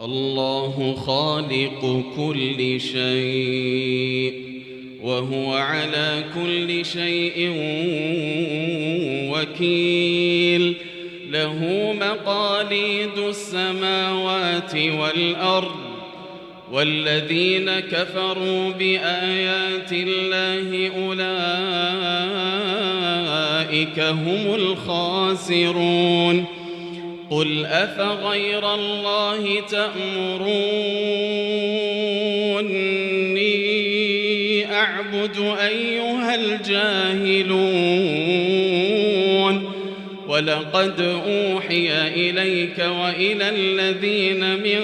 الله خالق كل شيء وهو على كل شيء وكيل. له مقاليد السماوات والأرض، والذين كفروا بآيات الله أولئك هم الخاسرون. قل أفغير الله تأمروني أعبد أيها الجاهلون؟ ولقد أوحي إليك وإلى الذين من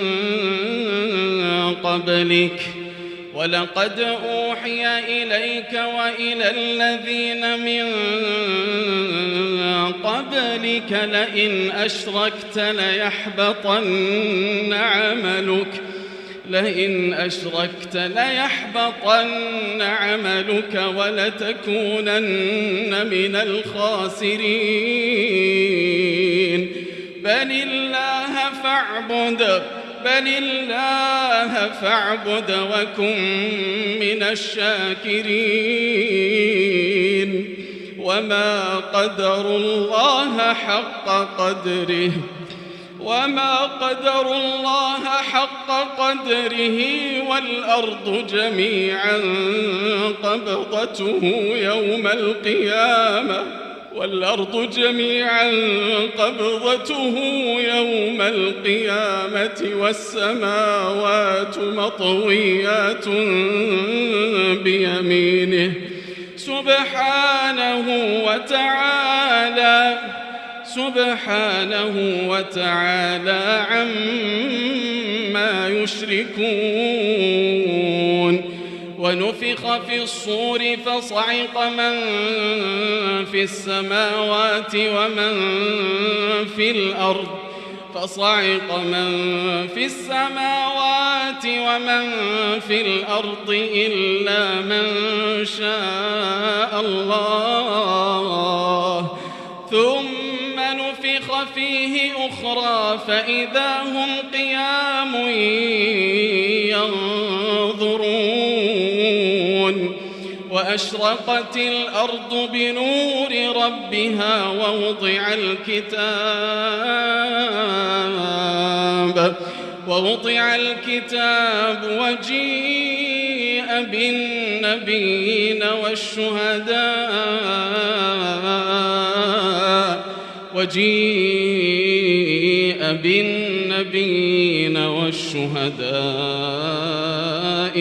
قبلك لئن أشركت ليحبطن عملك ولتكونن من الخاسرين. بل الله فاعبد وكن من الشاكرين. وما قدروا الله حق قدره والأرض جميعا قبضته يوم القيامة والسماوات مطويات بيمينه سبحانه وتعالى عما يشركون. ونفخ في الصور فصعق من في السماوات ومن في الأرض إلا من شاء الله، ثم نفخ فيه أخرى فإذا هم قيام ينظرون. وأشرقت الأرض بنور ربها ووضع الكتاب وجيء بالنبيين والشهداء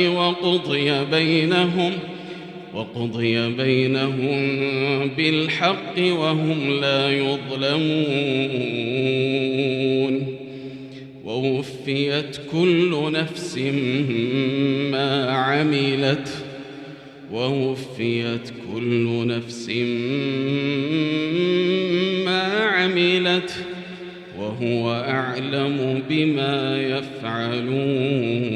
وقضي بينهم بالحق وهم لا يظلمون. ووفيت كل نفس ما عملت وهو أعلم بما يفعلون.